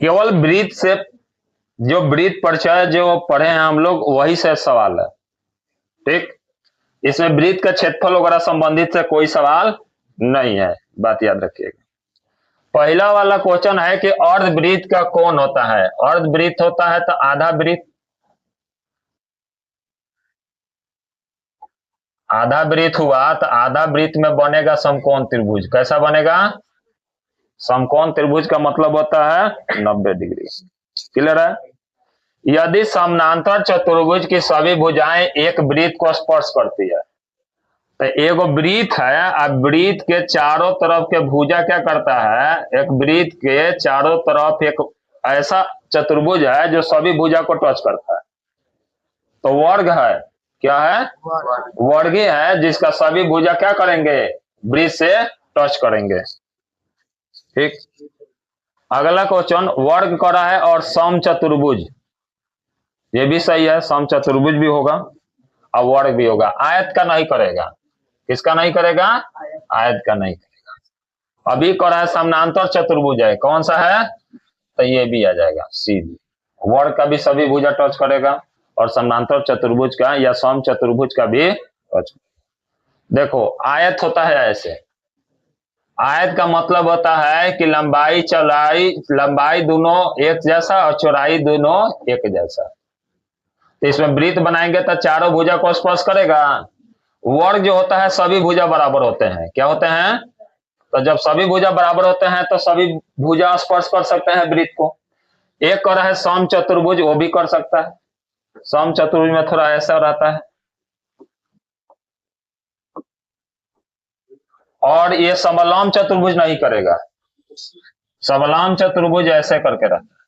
केवल ब्रीथ से, जो ब्रीथ परिचय जो पढ़े हैं हम लोग वही से सवाल है। ठीक, इसमें ब्रीथ का क्षेत्रफल वगैरह संबंधित से कोई सवाल नहीं है, बात याद रखिएगा। पहला वाला क्वेश्चन है कि अर्ध ब्रीथ का कौन होता है। अर्ध ब्रीथ होता है तो आधा ब्रीथ, आधा ब्रीथ हुआ तो आधा ब्रीथ में बनेगा समकोण त्रिभुज। कैसा बनेगा? समकोण त्रिभुज का मतलब होता है 90 डिग्री। क्लियर है? यदि समानांतर चतुर्भुज की सभी भुजाएं एक वृत्त को स्पर्श करती है तो एगो वृत्त है, अब वृत्त के चारों तरफ के भुजा क्या करता है, एक वृत्त के चारों तरफ एक ऐसा चतुर्भुज है जो सभी भुजा को टच करता है, तो वर्ग है। क्या है? वर्गीय है, जिसका सभी भुजा क्या करेंगे, वृत्त से टच करेंगे। ठीक, अगला क्वेश्चन वर्ग करा है और सम चतुर्भुज, ये भी सही है, सम चतुर्भुज भी होगा और वर्ग भी होगा। आयत का नहीं करेगा। किसका नहीं करेगा? आयत का नहीं करेगा। अभी करा है समानांतर चतुर्भुज है, कौन सा है, तो ये भी आ जाएगा सीधी। वर्ग का भी सभी भुजा टच करेगा और समानांतर चतुर्भुज का या सम चतुर्भुज का भी टच। देखो आयत होता है ऐसे, आयत का मतलब होता है कि लंबाई चौड़ाई, लंबाई दोनों एक जैसा और चौड़ाई दोनों एक जैसा। तो इसमें वृत्त बनाएंगे तो चारों भुजा को स्पर्श करेगा। वर्ग जो होता है सभी भुजा बराबर होते हैं। क्या होते हैं? तो जब सभी भुजा बराबर होते हैं तो सभी भुजा स्पर्श कर सकते हैं वृत्त को। एक कर है सम चतुर्भुज, वो भी कर सकता है। सम चतुर्भुज में थोड़ा ऐसा रहता है, और ये समलंब चतुर्भुज नहीं करेगा। समलंब चतुर्भुज ऐसे करके रहता है।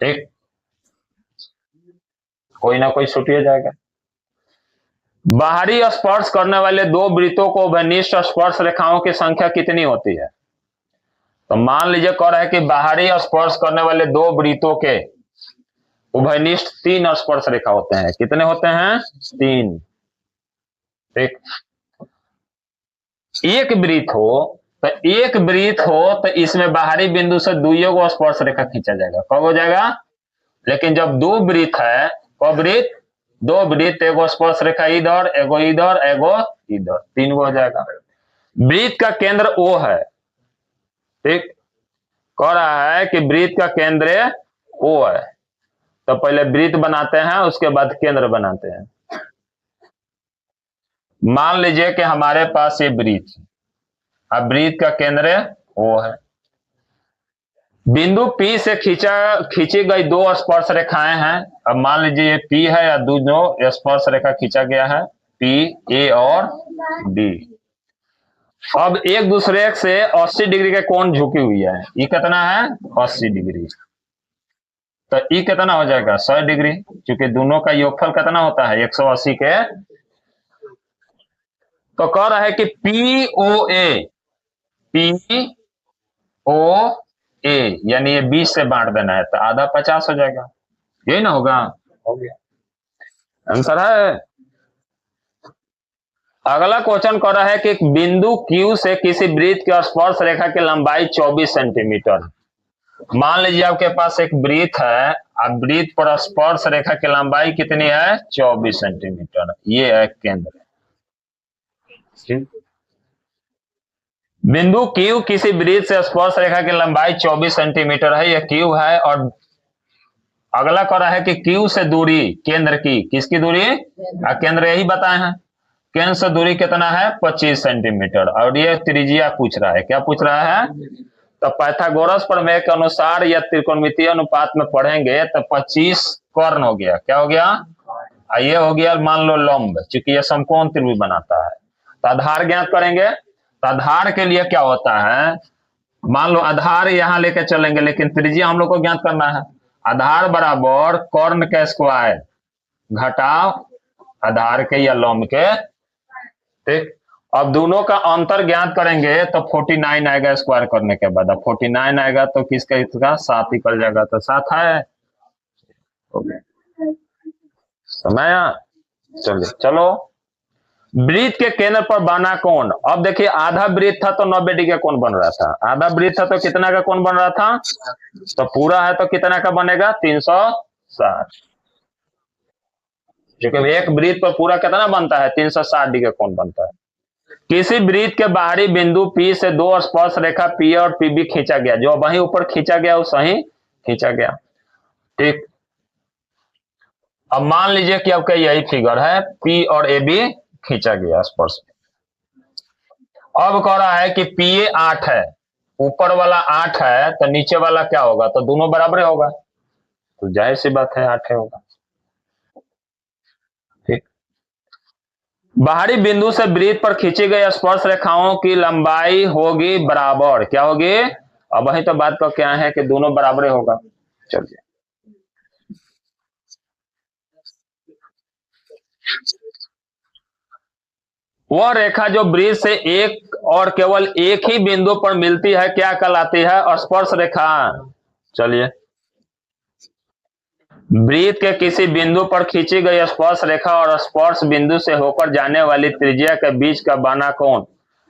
ठीक, कोई ना कोई छूट जाएगा। बाहरी स्पर्श करने वाले दो वृत्तों को उभयनिष्ठ स्पर्श रेखाओं की संख्या कितनी होती है? तो मान लीजिए कह रहा है कि बाहरी स्पर्श करने वाले दो वृत्तों के उभयनिष्ठ 3 स्पर्श रेखा होते हैं। कितने होते हैं? 3। ठीक, एक वृत्त हो तो एक वृत्त हो तो इसमें बाहरी बिंदु से दुइयों को स्पर्श रेखा खींचा जाएगा। कब हो जाएगा? लेकिन जब दो वृत्त है, कब वृत्त, दो वृत्त, एगो स्पर्श रेखा इधर, एगो इधर, एगो इधर, 3 को हो जाएगा। वृत्त का केंद्र O है। ठीक, कह रहा है कि वृत्त का केंद्र O है, तो पहले वृत्त बनाते हैं उसके बाद केंद्र बनाते हैं। मान लीजिए कि हमारे पास ये वृत्त, अब वृत्त का केंद्र O है। बिंदु P से खींची गई दो स्पर्श रेखाएं हैं। अब मान लीजिए ये P है या दोनों स्पर्श रेखा खींचा गया है, P, A और D। अब एक दूसरे से 80 डिग्री के कोण झुकी हुई है। ये कितना है? 80 डिग्री। तो ये कितना हो जाएगा? 100 डिग्री, क्योंकि दोनों का योगफल कितना होता है? 180 के। तो कह रहा है कि POA यानी ये 20 से बांट देना है, तो आधा 50 हो जाएगा। यही ना होगा? हो गया, आंसर है। अगला क्वेश्चन कर रहा है कि बिंदु Q से किसी वृत्त की स्पर्श रेखा की लंबाई 24 सेंटीमीटर। मान लीजिए आपके पास एक वृत्त है, अब वृत्त पर स्पर्श रेखा की लंबाई कितनी है? 24 सेंटीमीटर। ये है केंद्र। बिंदु Q किसी वृत्त से स्पर्श रेखा की लंबाई 24 सेंटीमीटर है, यह Q है। और अगला कर रहा है कि Q से दूरी केंद्र की, किसकी दूरी? केंद्र यही बताए हैं। केंद्र से दूरी कितना है? 25 सेंटीमीटर। और ये त्रिज्या पूछ रहा है। क्या पूछ रहा है? तो पाइथागोरस प्रमेय के अनुसार या त्रिकोणमितीय अनुपात में पढ़ेंगे तो 25 कर्ण हो गया। क्या हो गया? ये हो गया मान लो लंब, क्योंकि ये समकोण त्रिभुज बनाता है। तो आधार ज्ञात करेंगे। तो आधार के लिए क्या होता है, मान लो आधार यहां लेके चलेंगे, लेकिन त्रिज्या हम लोग को ज्ञात करना है। आधार बराबर कर्ण के स्क्वायर घटाव आधार के या लंब के। ठीक, अब दोनों का अंतर ज्ञात करेंगे तो 49 आएगा स्क्वायर करने के बाद। अब 49 आएगा तो किसका इसका 7 निकल जाएगा, तो 7 है। हो गया समय। चलिए चलो वृत्त के केंद्र पर बना कोण, अब देखिए आधा वृत्त था तो 90 डिग्री का कोण बन रहा था, आधा वृत्त था तो कितना का कोण बन रहा था, तो पूरा है तो कितना का बनेगा 360, क्योंकि एक वृत्त पर पूरा कितना बनता है 360 डिग्री का कोण बनता है। किसी वृत्त के बाहरी बिंदु P से दो स्पर्श रेखा P और PB खींचा गया, जो वहीं ऊपर खींचा गया वो सही खींचा गया, ठीक। अब मान लीजिए कि आपका यही फिगर है, P और AB खींचा गया स्पर्श। अब कह रहा है कि PA 8 है, ऊपर वाला 8 है तो नीचे वाला क्या होगा, तो दोनों बराबर होगा, तो जाहिर सी बात है 8 होगा, ठीक। बाहरी बिंदु से वृत्त पर खींची गई स्पर्श रेखाओं की लंबाई होगी बराबर, क्या होगी, अब वही तो बात का क्या है कि दोनों बराबर होगा। चलिए वह रेखा जो वृत्त से एक और केवल एक ही बिंदु पर मिलती है क्या कहलाती है, स्पर्श रेखा। चलिए वृत्त के किसी बिंदु पर खींची गई स्पर्श रेखा और स्पर्श बिंदु से होकर जाने वाली त्रिज्या के बीच का बना कोण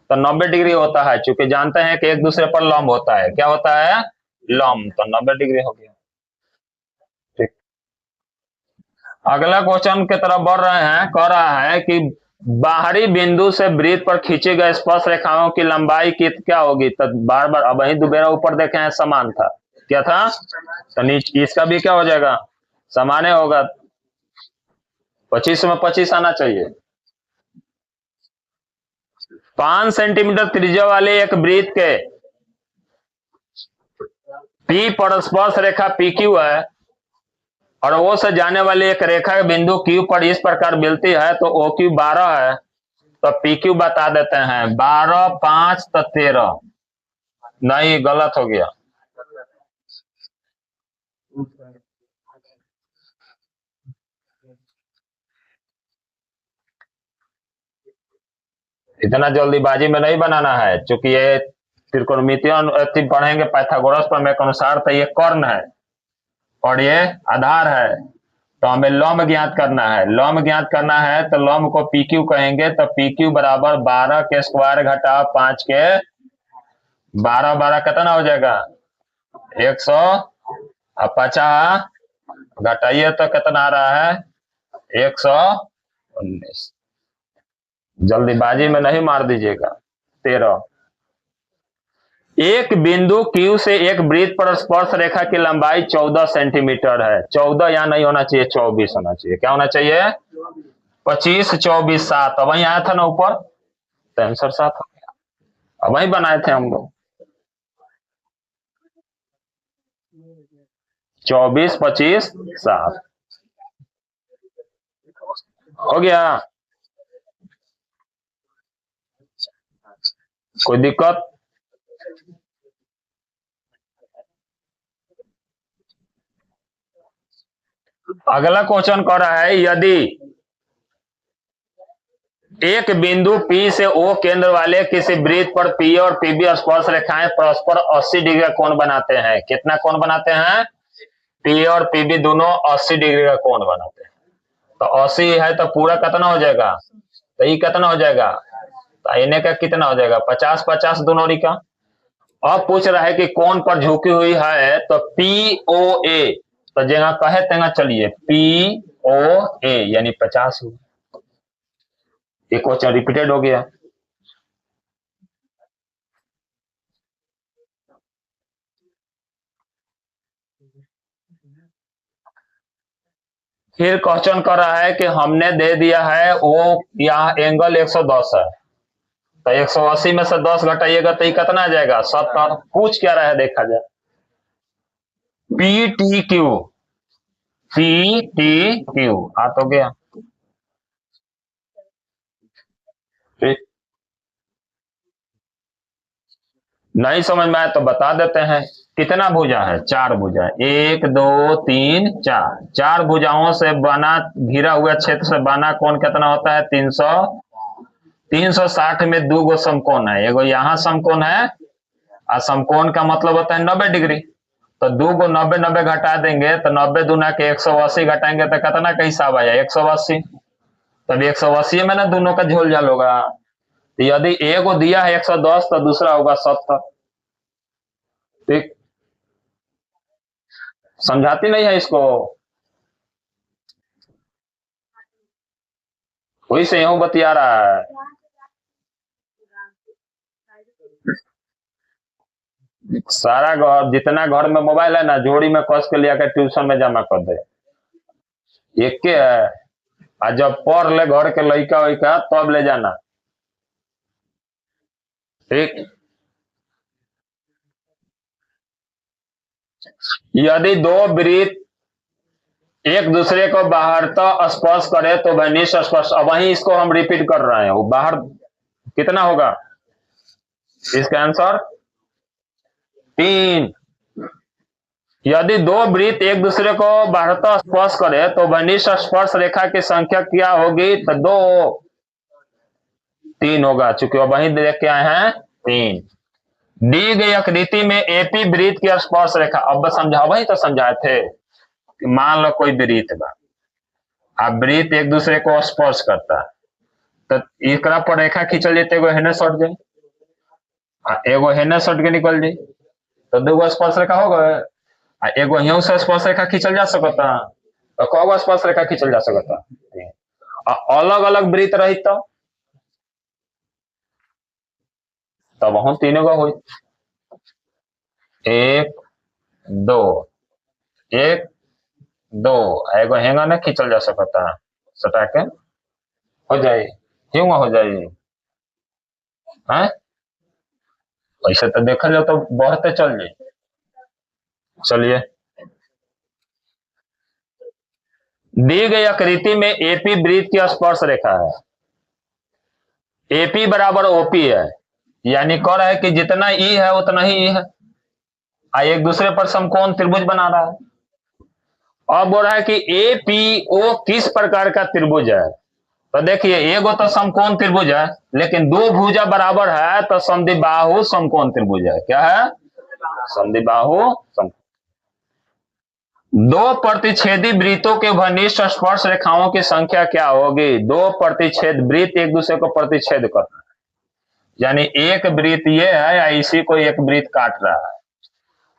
तो 90 डिग्री होता है, चूंकि जानते हैं कि एक दूसरे पर लंब होता है, क्या होता है लंब, तो 90 डिग्री हो गया, ठीक। अगला क्वेश्चन की तरफ बढ़ रहे हैं, कह रहा है कि बाहरी बिंदु से वृत्त पर खींची गई स्पर्श रेखाओं की लंबाई की क्या होगी, तो बार बार अब वही दोबारा ऊपर देखे हैं समान था, क्या था, तो नीचे इसका भी क्या हो जाएगा समान होगा, 25 में 25 आना चाहिए। 5 सेंटीमीटर त्रिज्या वाले एक वृत्त के P पर स्पर्श रेखा PQ है और वो से जाने वाली एक रेखा बिंदु Q पर इस प्रकार मिलती है, तो OQ 12 है, तो PQ बता देते हैं 12 5 तो 13, नहीं गलत हो गया, इतना जल्दीबाजी में नहीं बनाना है, क्योंकि ये त्रिकोणमितीय पढ़ेंगे पाइथागोरस प्रमेय के अनुसार, तो ये कर्ण है और ये आधार है, तो हमें लंब ज्ञात करना है, लंब ज्ञात करना है तो लंब को PQ कहेंगे, तो PQ बराबर 12 के स्क्वायर घटा 5 के 12 12 कितना हो जाएगा 150, घटाइए तो कितना आ रहा है 119, जल्दीबाजी में नहीं मार दीजिएगा। 13 एक बिंदु Q से एक वृत्त पर स्पर्श रेखा की लंबाई 14 सेंटीमीटर है, 14 यहां नहीं होना चाहिए 24 होना चाहिए, क्या होना चाहिए 25 24 7, अब वही आया था ना ऊपर, तो आंसर 7 हो गया, अब वही बनाए थे हम लोग 24 25 7 हो गया, कोई दिक्कत। अगला क्वेश्चन कर रहा है, यदि एक बिंदु P से O केंद्र वाले किसी वृत्त पर P और PB स्पर्श रेखाएं परस्पर 80 डिग्री का कोण बनाते हैं, कितना कोण बनाते हैं, P और PB दोनों 80 डिग्री का कोण बनाते हैं, तो 80 है तो पूरा कितना हो जाएगा, तो ये कितना हो जाएगा, तो इन्हें का कितना हो जाएगा 50 50 दोनों का। अब पूछ रहा है कि कोण पर झुकी हुई है, तो POA, तो जगह कहे तेगा चलिए POA यानी 50 हो, एक क्वेश्चन रिपीटेड हो गया। फिर क्वेश्चन कर रहा है कि हमने दे दिया है वो यहाँ एंगल 110 है, तो 180 में से 10 घटाइएगा तो ये कितना आ जाएगा 70, पूछ क्या रहा है देखा जाए, PTQ PTQ आ तो गया, नहीं समझ में आया तो बता देते हैं, कितना भुजा है 4 भुजा, 1 2 3 4, 4 भुजाओं से बना घिरा हुआ क्षेत्र से बना कोण कितना होता है 300, 360 में 2 गो समकोण है, एगो यहाँ समकोण है और समकोण का मतलब होता है 90 डिग्री, तो 2 गो 90 90 घटा देंगे तो 90 दूना के 180 घटाएंगे तो कितना का हिसाब आया 180, तब 180 में ना दोनों का झोल झाल होगा। तो यदि ए को दिया है 110 तो दूसरा होगा 70। ठीक, समझाती नहीं है इसको, वही से यूं बतिया रहा है। सारा घर, जितना घर में मोबाइल है ना, जोड़ी में कस के लिया के ट्यूशन में जमा कर दे, एक के है। आ जब पढ़ ले घर के लइका वइका तब ले जाना। ठीक, यदि दो वृत्त एक दूसरे को बाहरतः स्पर्श करे तो वह निष्ठ स्पर्श। अब वही इसको हम रिपीट कर रहे हैं, वो बाहर कितना होगा इसका आंसर 3। यदि दो वृत्त एक दूसरे को बाहरतः स्पर्श करे तो वह निष्ठ स्पर्श रेखा की संख्या क्या होगी? तो 2 3 होगा, चूंकि वही देख के आए हैं 3। दी गई आकृति में एपी वृत्त की स्पर्श रेखा। अब समझा, वही तो समझाए थे कि मान लो कोई वृत्त बा, अब वृत्त एक दूसरे को स्पर्श करता है, तो एकरा पर रेखा खींचल जाते, एगो हेने सट जाए, एगो हेने सट के निकल जाए, तो दूगो स्पर्श रेखा हो गए। एगो यूं से स्पर्श रेखा खींचल जा सकता, तो कगो स्पर्श रेखा खींचल जा सकता। अलग अलग वृत्त रही तो तब हम तीनों का हुई 1 2 1 2, एगो हेंगा ना खींचल जा सकता, सटा के हो जाए, यूं हो जाए है। ऐसे तो देखा जाए तो बढ़ते चल जाए। चलिए, दी गई आकृति में एपी वृत्त की स्पर्श रेखा है, एपी बराबर ओपी है, यानी कह रहा है कि जितना ई है उतना ही ई है, एक दूसरे पर समकोण त्रिभुज बना रहा है। अब बोल रहा है कि एपीओ किस प्रकार का त्रिभुज है? तो देखिए, एगो तो समकोण त्रिभुज है, लेकिन दो भुजा बराबर है तो समद्विबाहु समकोण त्रिभुज है। क्या है? समद्विबाहु समकोण। दो प्रतिच्छेदी वृत्तों के घनिष्ठ स्पर्श रेखाओं की संख्या क्या होगी? दो प्रतिच्छेद वृत्त एक दूसरे को प्रतिच्छेद करना है, यानी एक वृत्त ये है या इसी को एक वृत्त काट रहा है।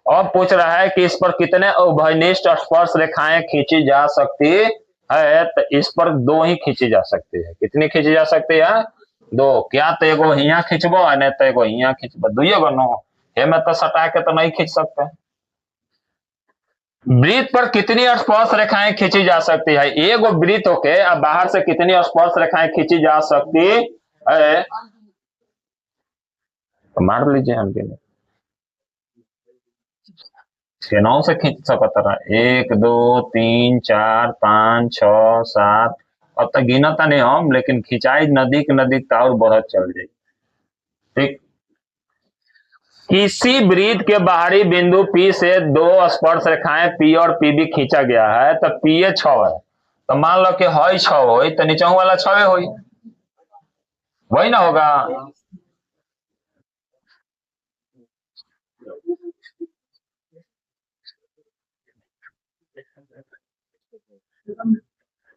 अब पूछ रहा है कि इस पर कितने उभयनिष्ठ स्पर्श रेखाएं खींची जा सकती है? तो इस पर 2 ही खींची जा सकती है। कितनी खींची जा सकती है? 2। क्या तो एगो हिया खींचबो नहीं तो एगो हिया खींचबो, दुइये गो नो हे में तो सटा के तो नहीं खींच सकते। वृत्त पर कितनी स्पर्श रेखाएं खींची जा सकती है? एगो वृत्त होके अब बाहर से कितनी स्पर्श रेखाएं खींची जा सकती है? तो मार लीजिए हम के लिए, 9 से खींच सकता रहा, 1 2 3 4 5 6 7। अब तक गिनता नहीं हम, लेकिन खिंचाई नजदीक और बढ़त चल जाए। ठीक, किसी वृत्त के बाहरी बिंदु P से 2 स्पर्श रेखाएं P और PB खींचा गया है, तो P 6 है, तो मान लो कि हई 6 हो तो नीचे वाला 6 हो, वही ना होगा।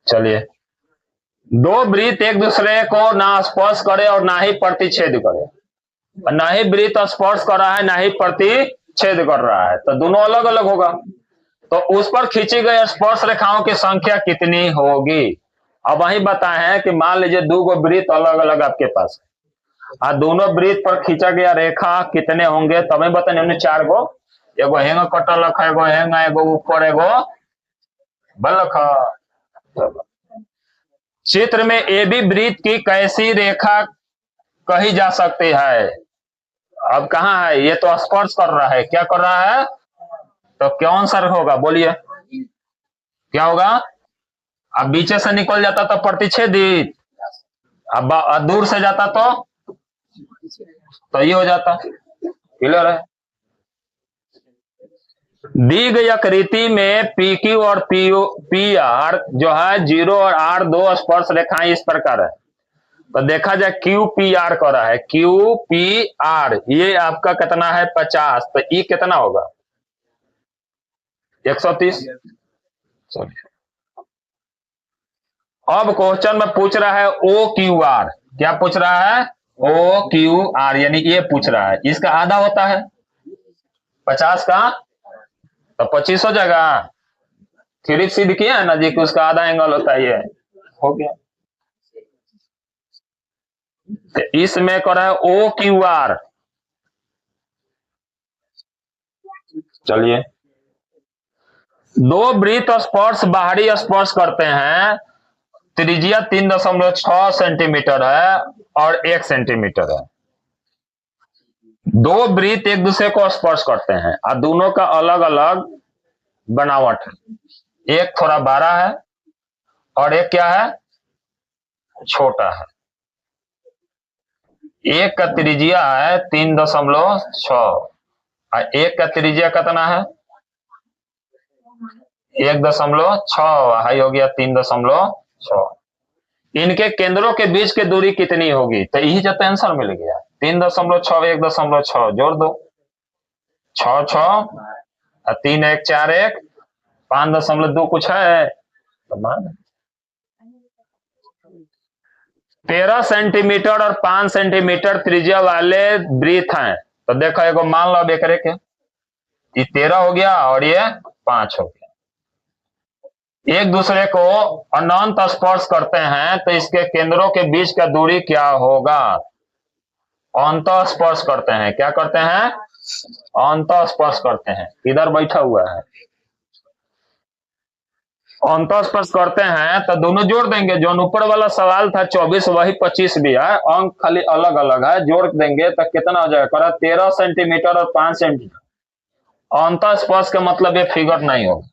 चलिए, दो वृत्त एक दूसरे को ना स्पर्श करे और ना ही प्रतिच्छेद करे, ना ही वृत्त स्पर्श कर रहा है ना ही प्रतिच्छेद कर रहा है, तो दोनों अलग अलग होगा। तो उस पर खींची गई स्पर्श रेखाओं की संख्या कितनी होगी? अब वही बताए हैं कि मान लीजिए 2 गो वृत्त अलग अलग आपके पास है, दोनों वृत्त पर खींचा गया रेखा कितने होंगे? तब बताने हमने 4 गो, एगो हेंग कटल रखा, एगो हेंग, एगो ऊपर, एगो बल रखा। चित्र में एबी वृत्त की कैसी रेखा कही जा सकती है? अब कहाँ है ये? तो स्पर्श कर रहा है, क्या कर रहा है? तो कौन सा होगा बोलिए, क्या होगा? अब बीचे से निकल जाता तो प्रतिच्छेदित, अब दूर से जाता तो ये हो जाता। क्लियर है? दी गई आकृति में PQ और PR जो है 0 और R 2 स्पर्श रेखाएं इस प्रकार है। तो देखा जाए QPR कर रहा है, QPR ये आपका कितना है? 50, तो E कितना होगा? 130। अब क्वेश्चन में पूछ रहा है ओ क्यू आर, क्या पूछ रहा है? ओ क्यू आर, यानी ये पूछ रहा है इसका आधा होता है 50 का, तो 25 हो जाएगा। थ्री सिद्ध किया है ना जी कि उसका आधा एंगल होता है, ये हो गया। तो इसमें कर रहा है ओ क्यू आर। चलिए, दो वृत्त स्पर्श बाहरी स्पर्श करते हैं, त्रिज्या 3.6 सेंटीमीटर है और 1 सेंटीमीटर है। दो वृत्त एक दूसरे को स्पर्श करते हैं और दोनों का अलग अलग बनावट है। एक थोड़ा बड़ा है और एक क्या है? छोटा है। एक का त्रिज्या है 3.6 और एक का त्रिज्या कितना है? 1.6, हाई हो गया 3.6। इनके केंद्रों के बीच की दूरी कितनी होगी? तो यही जो आंसर मिल गया 3.6 1.6 जोड़ दो, 6 6 3 1 4 1 5.2 कुछ है तो मान 13 सेंटीमीटर और 5 सेंटीमीटर त्रिज्या वाले वृत्त हैं। तो देखो एगो मान लो एक के, ये 13 हो गया और ये 5 हो गया। एक दूसरे को अनंत स्पर्श करते हैं तो इसके केंद्रों के बीच का दूरी क्या होगा? अंत स्पर्श करते हैं, क्या करते हैं? अंत स्पर्श करते हैं। इधर बैठा हुआ है, अंत स्पर्श करते हैं तो दोनों जोड़ देंगे। जो ऊपर वाला सवाल था 24 वही 25 भी है, अंक खाली अलग अलग है, जोड़ देंगे तो कितना हो जाएगा? 13 सेंटीमीटर और 5 सेंटीमीटर। अंत स्पर्श का मतलब ये फिगर नहीं होगा,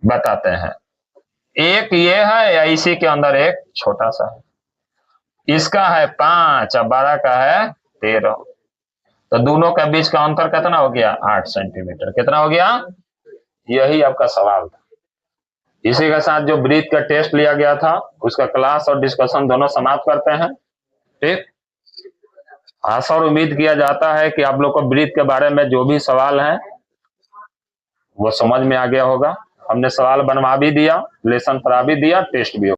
बताते हैं। एक ये है या इसी के अंदर एक छोटा सा है, इसका है 5 और बड़ा का है 13, तो दोनों के बीच का अंतर कितना हो गया? 8 सेंटीमीटर। कितना हो गया? यही आपका सवाल था। इसी के साथ जो वृत्त का टेस्ट लिया गया था उसका क्लास और डिस्कशन दोनों समाप्त करते हैं। ठीक, आशा और उम्मीद किया जाता है कि आप लोग को वृत्त के बारे में जो भी सवाल है वो समझ में आ गया होगा। हमने सवाल बनवा भी दिया, लेसन पढ़ा भी दिया, टेस्ट भी